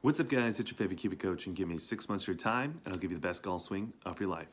What's up, guys? It's your favorite Kiwi coach, and give me 6 months of your time, and I'll give you the best golf swing of your life.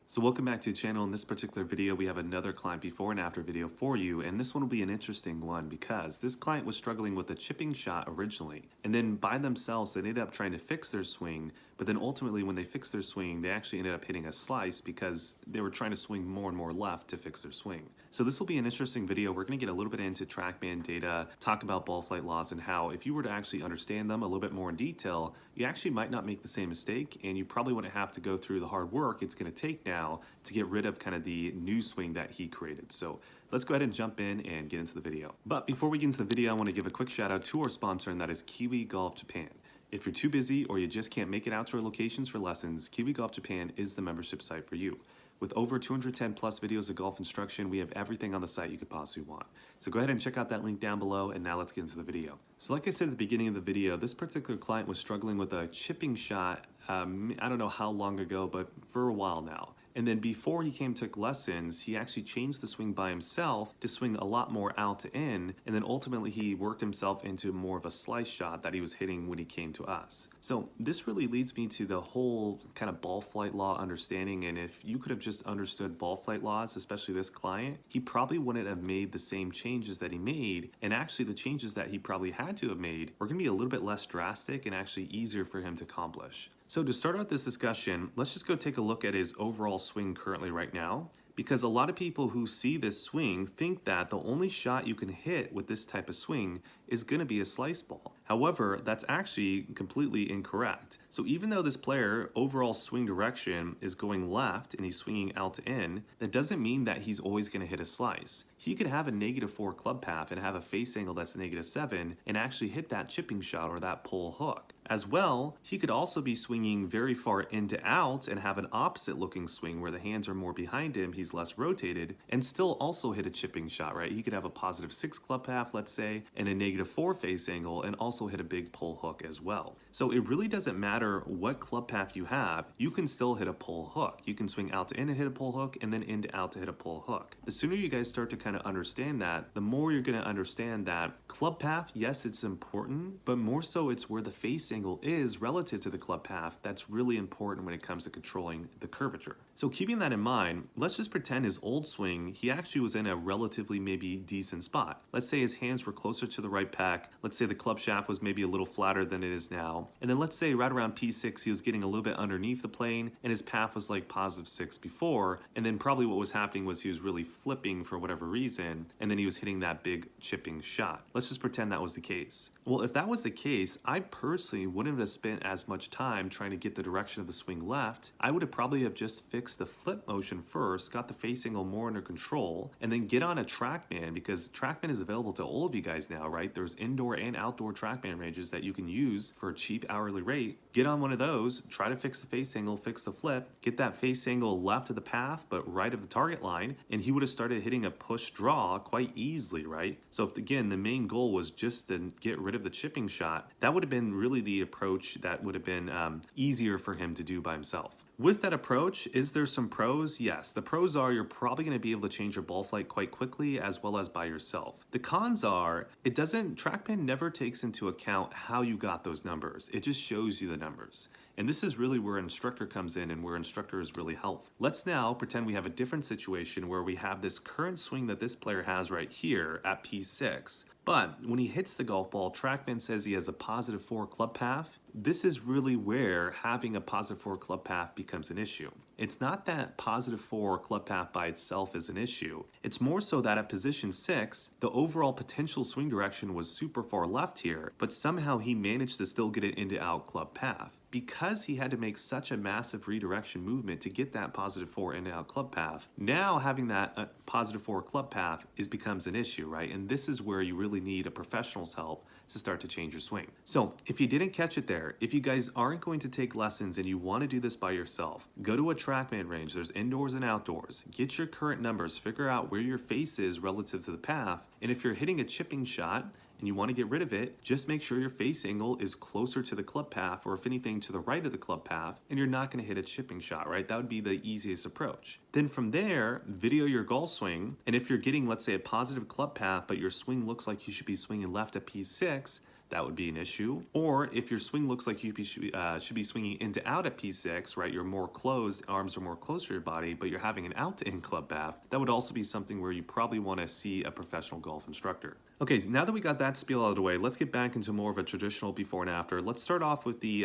So welcome back to the channel. In this particular video, we have another client before and after video for you, and this one will be an interesting one because this client was struggling with a chipping shot originally, and then by themselves they ended up trying to fix their swing, but then ultimately when they fixed their swing, they actually ended up hitting a slice because they were trying to swing more and more left to fix their swing. So this will be an interesting video. We're going to get a little bit into TrackMan data, talk about ball flight laws, and how if you were to actually understand them a little bit more in detail, you actually might not make the same mistake, and you probably wouldn't have to go through the hard work it's going to take now to get rid of kind of the new swing that he created. So let's go ahead and jump in and get into the video. But before we get into the video, I want to give a quick shout out to our sponsor, and that is Kiwi Golf Japan. If you're too busy or you just can't make it out to our locations for lessons, Kiwi Golf Japan is the membership site for you. With over 210 plus videos of golf instruction, we have everything on the site you could possibly want. So go ahead and check out that link down below, and now let's get into the video. So like I said at the beginning of the video, this particular client was struggling with a chipping shot, I don't know how long ago, but for a while now. And then before he took lessons, he actually changed the swing by himself to swing a lot more out to in, and then ultimately he worked himself into more of a slice shot that he was hitting when he came to us. So this really leads me to the whole kind of ball flight law understanding, and if you could have just understood ball flight laws, especially this client, he probably wouldn't have made the same changes that he made, and actually the changes that he probably had to have made were going to be a little bit less drastic and actually easier for him to accomplish. So to start out this discussion, let's just go take a look at his overall swing currently right now, because a lot of people who see this swing think that the only shot you can hit with this type of swing is going to be a slice ball. However, that's actually completely incorrect. So even though this player overall swing direction is going left and he's swinging out to in, that doesn't mean that he's always going to hit a slice. He could have a -4 club path and have a face angle that's -7 and actually hit that chipping shot or that pull hook. As well, he could also be swinging very far into out and have an opposite looking swing where the hands are more behind him, he's less rotated, and still also hit a chipping shot, right? He could have a +6 club path, let's say, and a -4 face angle, and also hit a big pull hook as well. So it really doesn't matter what club path you have, you can still hit a pull hook. You can swing out to in and hit a pull hook, and then in to out to hit a pull hook. The sooner you guys start to kind of understand that, the more you're going to understand that club path, yes, it's important, but more so it's where the face angle is relative to the club path that's really important when it comes to controlling the curvature. So keeping that in mind, let's just pretend his old swing, he actually was in a relatively maybe decent spot. Let's say his hands were closer to the right pack. Let's say the club shaft was maybe a little flatter than it is now. And then let's say right around P6, he was getting a little bit underneath the plane and his path was like +6 before. And then probably what was happening was he was really flipping for whatever reason. And then he was hitting that big chipping shot. Let's just pretend that was the case. Well, if that was the case, I personally wouldn't have spent as much time trying to get the direction of the swing left. I would have probably have just fixed the flip motion first, got the face angle more under control, and then get on a TrackMan, because TrackMan is available to all of you guys now, right? There's indoor and outdoor TrackMan ranges that you can use for a cheap hourly rate. Get on one of those, try to fix the face angle, fix the flip, get that face angle left of the path but right of the target line, and he would have started hitting a push draw quite easily, right? So if again the main goal was just to get rid of the chipping shot, that would have been really the approach that would have been easier for him to do by himself. With that approach, is there some pros? Yes. The pros are you're probably going to be able to change your ball flight quite quickly as well as by yourself. The cons are TrackMan never takes into account how you got those numbers. It just shows you the numbers. And this is really where instructor comes in and where instructor is really helpful. Let's now pretend we have a different situation where we have this current swing that this player has right here at P6. But when he hits the golf ball, TrackMan says he has a +4 club path. This is really where having a +4 club path becomes an issue. It's not that +4 club path by itself is an issue. It's more so that at position 6, the overall potential swing direction was super far left here, but somehow he managed to still get it into out club path. Because he had to make such a massive redirection movement to get that +4 in and out club path, now having that +4 club path becomes an issue, right? And this is where you really need a professional's help to start to change your swing. So if you didn't catch it there, if you guys aren't going to take lessons and you want to do this by yourself, go to a TrackMan range. There's indoors and outdoors. Get your current numbers, figure out where your face is relative to the path, and if you're hitting a chipping shot and you want to get rid of it, just make sure your face angle is closer to the club path, or if anything to the right of the club path, and you're not going to hit a chipping shot, right? That would be the easiest approach. Then from there, video your golf swing, and if you're getting, let's say, a positive club path, but your swing looks like you should be swinging left at P6, that would be an issue. Or if your swing looks like you should be swinging in to out at P6, right? You're more closed, arms are more close to your body, but you're having an out to in club path. That would also be something where you probably want to see a professional golf instructor. Okay, now that we got that spiel out of the way, let's get back into more of a traditional before and after. Let's start off with the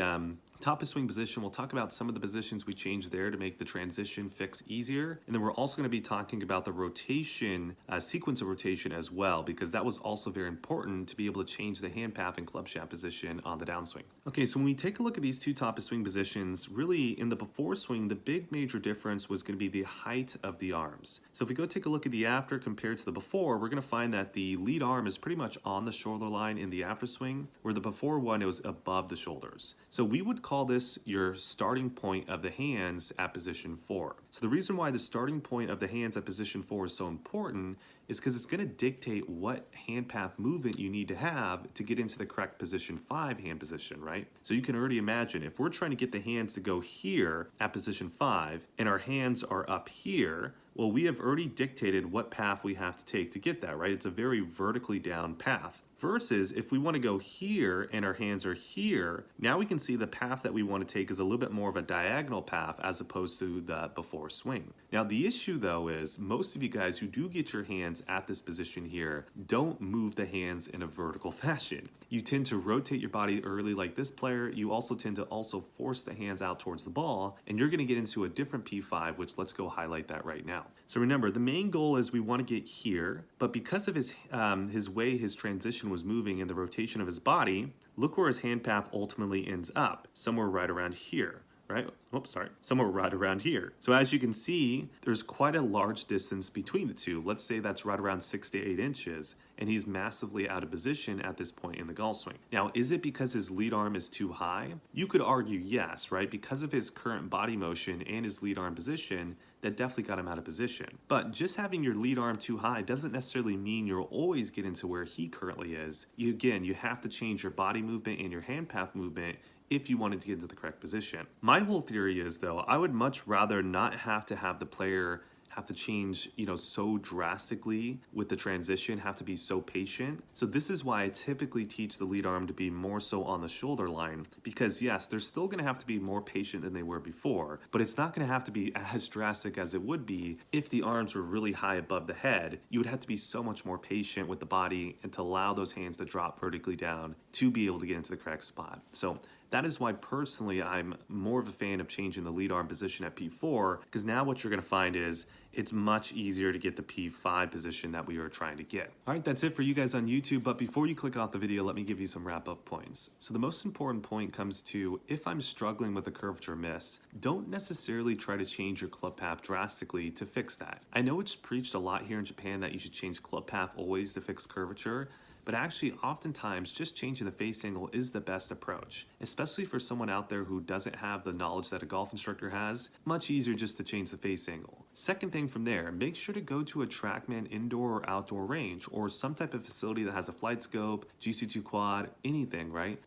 top of swing position. We'll talk about some of the positions we changed there to make the transition fix easier. And then we're also going to be talking about the rotation, sequence of rotation as well, because that was also very important to be able to change the hand path and club shaft position on the downswing. Okay, so when we take a look at these two top of swing positions, really in the before swing, the big major difference was going to be the height of the arms. So if we go take a look at the after compared to the before, we're going to find that the lead arm is pretty much on the shoulder line in the after swing, where the before one, it was above the shoulders. So we would call this your starting point of the hands at position 4. So the reason why the starting point of the hands at position 4 is so important is because it's going to dictate what hand path movement you need to have to get into the correct position 5 hand position, right? So you can already imagine if we're trying to get the hands to go here at position 5 and our hands are up here, well, we have already dictated what path we have to take to get that, right? It's a very vertically down path. Versus if we want to go here and our hands are here, now we can see the path that we want to take is a little bit more of a diagonal path as opposed to the before swing. Now the issue though is most of you guys who do get your hands at this position here don't move the hands in a vertical fashion. You tend to rotate your body early like this player. You also tend to also force the hands out towards the ball, and you're going to get into a different P5, which let's go highlight that right now. So remember, the main goal is we want to get here, but because of his way his transition was moving and the rotation of his body, look where his hand path ultimately ends up, somewhere right around here. Right? Oops, sorry. Somewhere right around here. So as you can see, there's quite a large distance between the two. Let's say that's right around 6 to 8 inches, and he's massively out of position at this point in the golf swing. Now, is it because his lead arm is too high? You could argue yes, right? Because of his current body motion and his lead arm position, that definitely got him out of position. But just having your lead arm too high doesn't necessarily mean you'll always get into where he currently is. You have to change your body movement and your hand path movement if you wanted to get into the correct position. My whole theory is though, I would much rather not have to have the player have to change, so drastically with the transition, have to be so patient. So this is why I typically teach the lead arm to be more so on the shoulder line, because yes, they're still gonna have to be more patient than they were before, but it's not gonna have to be as drastic as it would be if the arms were really high above the head. You would have to be so much more patient with the body and to allow those hands to drop vertically down to be able to get into the correct spot. So that is why personally I'm more of a fan of changing the lead arm position at P4, because now what you're going to find is it's much easier to get the P5 position that we were trying to get. All right, that's it for you guys on YouTube, but before you click off the video, let me give you some wrap-up points. So the most important point comes to, if I'm struggling with a curvature miss, don't necessarily try to change your club path drastically to fix that. I know it's preached a lot here in Japan that you should change club path always to fix curvature, but actually oftentimes just changing the face angle is the best approach, especially for someone out there who doesn't have the knowledge that a golf instructor has. Much easier just to change the face angle. Second thing from there, make sure to go to a TrackMan indoor or outdoor range or some type of facility that has a flight scope, GC2 quad, anything, right?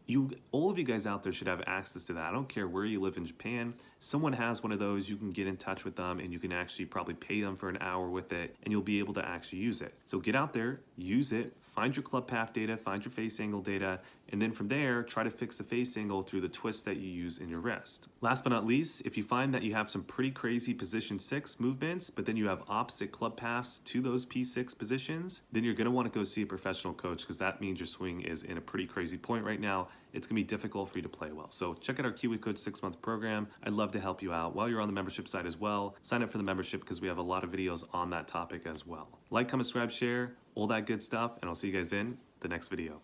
All of you guys out there should have access to that. I don't care where you live in Japan. Someone has one of those, you can get in touch with them and you can actually probably pay them for an hour with it and you'll be able to actually use it. So get out there, use it, find your club path data, find your face angle data, and then from there, try to fix the face angle through the twist that you use in your wrist. Last but not least, if you find that you have some pretty crazy position 6 movements, but then you have opposite club paths to those P6 positions, then you're gonna wanna go see a professional coach because that means your swing is in a pretty crazy point right now. It's gonna be difficult for you to play well. So check out our Kiwi Coach 6-month program. I'd love to help you out. While you're on the membership site as well, sign up for the membership because we have a lot of videos on that topic as well. Like, comment, subscribe, share, all that good stuff, and I'll see you guys in the next video.